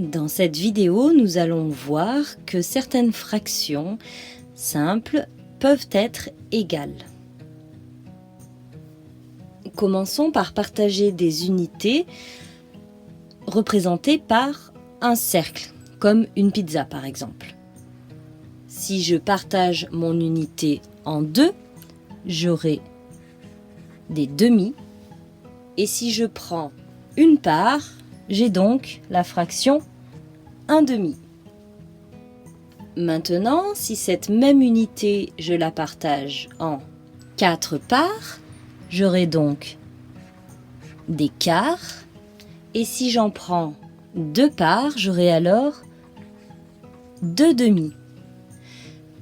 Dans cette vidéo, nous allons voir que certaines fractions simples peuvent être égales. Commençons par partager des unités représentées par un cercle, comme une pizza par exemple. Si je partage mon unité en deux, j'aurai des demi, et si je prends une part, j'ai donc la fraction 1/2. Maintenant, si cette même unité, je la partage en 4 parts, j'aurai donc des quarts. Et si j'en prends 2 parts, j'aurai alors 2 demi.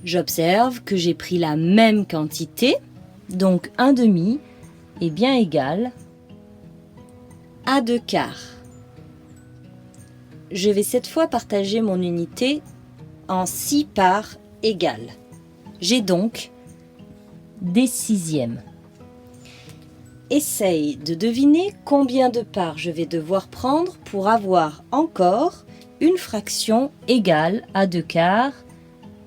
J'observe que j'ai pris la même quantité, donc 1 demi est bien égal à 2 quarts. Je vais cette fois partager mon unité en 6 parts égales. J'ai donc des sixièmes. Essaye de deviner combien de parts je vais devoir prendre pour avoir encore une fraction égale à 2 quarts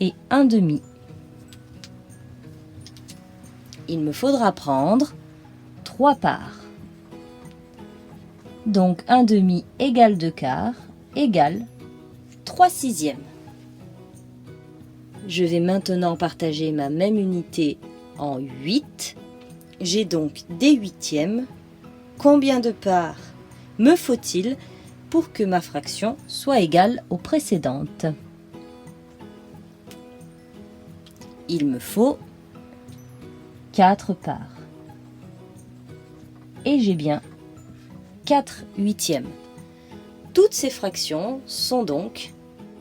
et 1 demi. Il me faudra prendre 3 parts. Donc 1 demi égale 2 quarts égale 3 sixièmes. Je vais maintenant partager ma même unité en 8. J'ai donc des huitièmes. Combien de parts me faut-il pour que ma fraction soit égale aux précédentes? Il me faut 4 parts. Et j'ai bien 4 huitièmes. Toutes ces fractions sont donc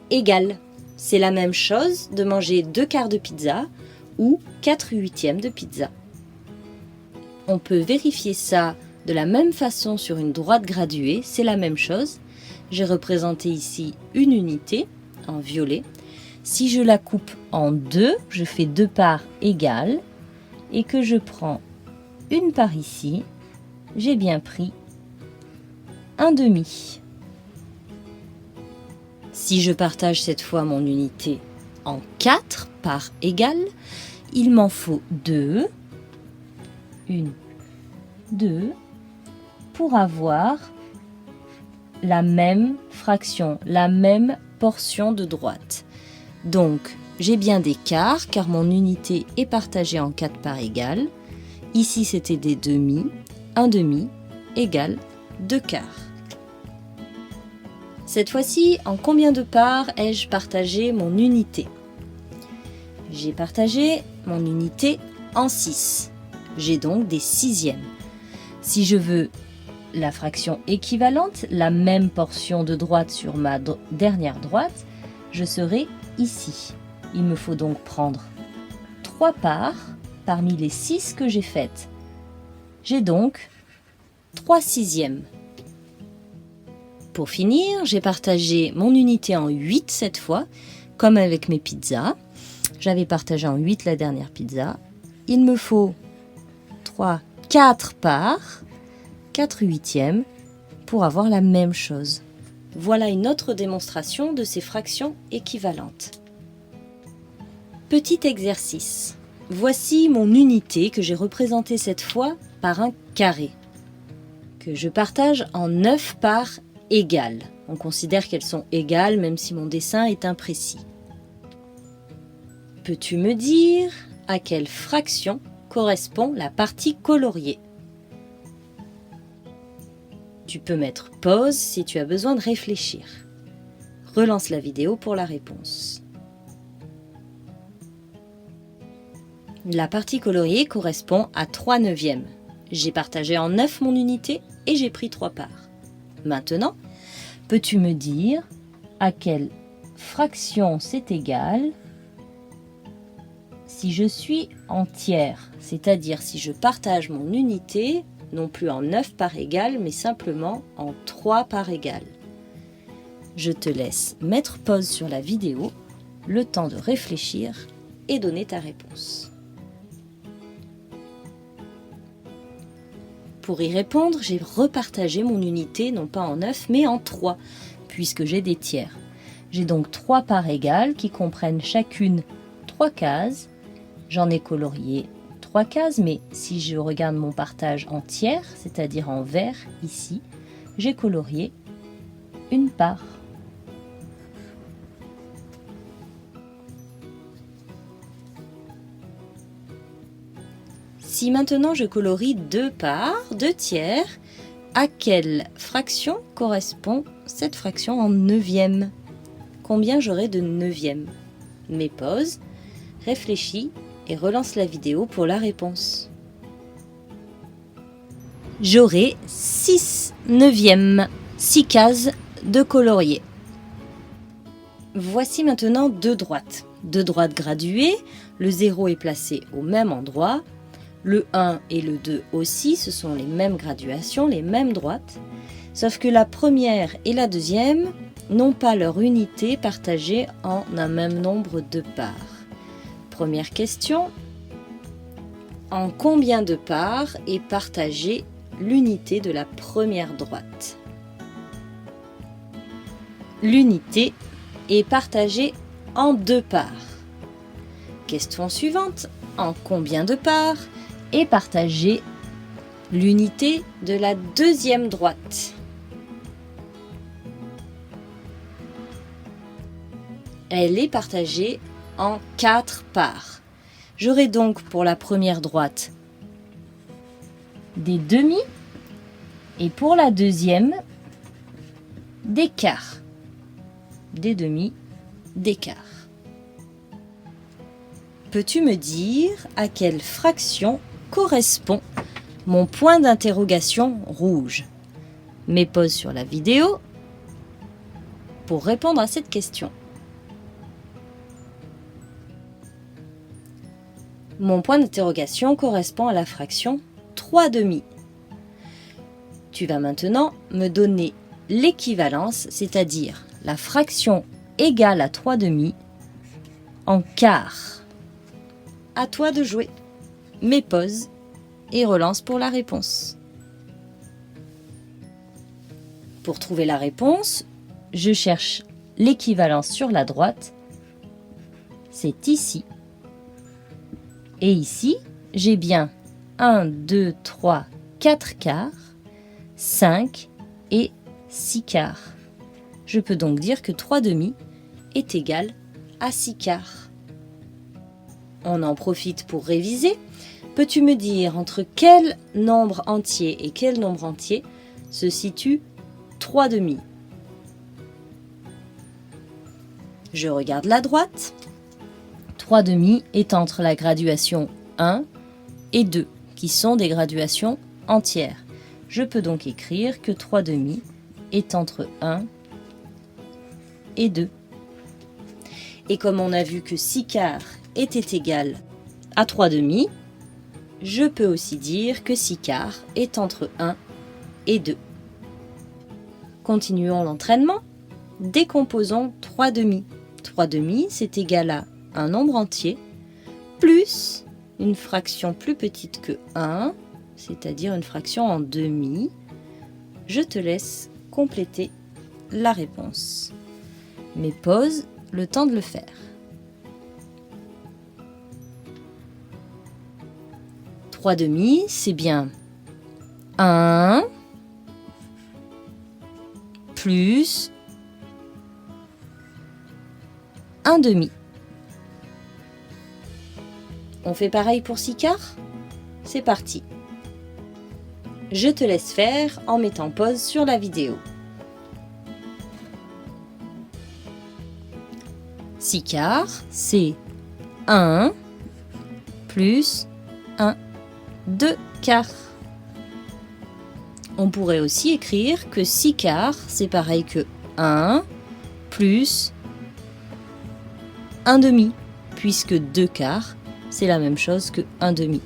égales. C'est la même chose de manger 2 quarts de pizza ou 4 huitièmes de pizza. On peut vérifier ça de la même façon sur une droite graduée, c'est la même chose. J'ai représenté ici une unité en violet. Si je la coupe en deux, je fais 2 parts égales et que je prends une part ici, j'ai bien pris 1 demi. Si je partage cette fois mon unité en 4 parts égales, il m'en faut 2, 1, 2, pour avoir la même fraction, la même portion de droite. Donc, j'ai bien des quarts car mon unité est partagée en 4 parts égales. Ici, c'était des demi. 1 demi égale 2 quarts. Cette fois-ci, en combien de parts ai-je partagé mon unité? J'ai partagé mon unité en 6. J'ai donc des sixièmes. Si je veux la fraction équivalente, la même portion de droite sur ma dernière droite, je serai ici. Il me faut donc prendre 3 parts parmi les 6 que j'ai faites. J'ai donc 3 sixièmes. Pour finir, j'ai partagé mon unité en 8 cette fois, comme avec mes pizzas. J'avais partagé en 8 la dernière pizza. Il me faut 4 parts, 4 huitièmes, pour avoir la même chose. Voilà une autre démonstration de ces fractions équivalentes. Petit exercice. Voici mon unité que j'ai représentée cette fois par un carré, que je partage en 9 parts égales. On considère qu'elles sont égales même si mon dessin est imprécis. Peux-tu me dire à quelle fraction correspond la partie coloriée? Tu peux mettre pause si tu as besoin de réfléchir. Relance la vidéo pour la réponse. La partie coloriée correspond à 3 neuvièmes. J'ai partagé en 9 mon unité et j'ai pris 3 parts. Maintenant, peux-tu me dire à quelle fraction c'est égal si je suis en tiers, c'est-à-dire si je partage mon unité non plus en 9 parts égales, mais simplement en 3 parts égales. Je te laisse mettre pause sur la vidéo, le temps de réfléchir et donner ta réponse. Pour y répondre, j'ai repartagé mon unité non pas en 9 mais en 3, puisque j'ai des tiers. J'ai donc 3 parts égales qui comprennent chacune 3 cases. J'en ai colorié 3 cases, mais si je regarde mon partage en tiers, c'est-à-dire en vert ici, j'ai colorié une part. Si maintenant je colorie 2 parts, 2 tiers, à quelle fraction correspond cette fraction en neuvième? Combien j'aurai de neuvième? Mais pause, réfléchis et relance la vidéo pour la réponse. J'aurai 6 neuvièmes, 6 cases de colorier. Voici maintenant 2 droites. 2 droites graduées, le 0 est placé au même endroit. Le 1 et le 2 aussi, ce sont les mêmes graduations, les mêmes droites, sauf que la première et la deuxième n'ont pas leur unité partagée en un même nombre de parts. Première question, en combien de parts est partagée l'unité de la première droite? L'unité est partagée en 2 parts. Question suivante, en combien de parts et partager l'unité de la deuxième droite? Elle est partagée en 4 parts. J'aurai donc pour la première droite des demi et pour la deuxième des quarts. Des demi, des quarts. Peux-tu me dire à quelle fraction correspond mon point d'interrogation rouge? Mets pause sur la vidéo pour répondre à cette question. Mon point d'interrogation correspond à la fraction 3 demi. Tu vas maintenant me donner l'équivalence, c'est-à-dire la fraction égale à 3 demi en quart. À toi de jouer. Mets pause et relance pour la réponse. Pour trouver la réponse, je cherche l'équivalence sur la droite. C'est ici. Et ici, j'ai bien 1, 2, 3, 4 quarts, 5 et 6 quarts. Je peux donc dire que 3 demi est égal à 6 quarts. On en profite pour réviser. Peux-tu me dire entre quel nombre entier et quel nombre entier se situe 3 demi? Je regarde la droite. 3 demi est entre la graduation 1 et 2, qui sont des graduations entières. Je peux donc écrire que 3 demi est entre 1 et 2. Et comme on a vu que 6 quarts était égal à 3 demi, je peux aussi dire que 6 quarts est entre 1 et 2. Continuons l'entraînement. Décomposons 3 demi. 3 demi, c'est égal à un nombre entier plus une fraction plus petite que 1, c'est-à-dire une fraction en demi. Je te laisse compléter la réponse. Mais pause le temps de le faire. 3 demi, c'est bien 1 plus 1 demi. On fait pareil pour 6 quarts? C'est parti. Je te laisse faire en mettant pause sur la vidéo. 6 quarts, c'est 1 plus 1, 2 quarts. On pourrait aussi écrire que 6 quarts, c'est pareil que 1 plus 1 demi, puisque 2 quarts, c'est la même chose que 1 demi.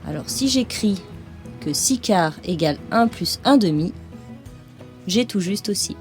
Alors si j'écris que 6 quarts égale 1 plus 1 demi, j'ai tout juste aussi.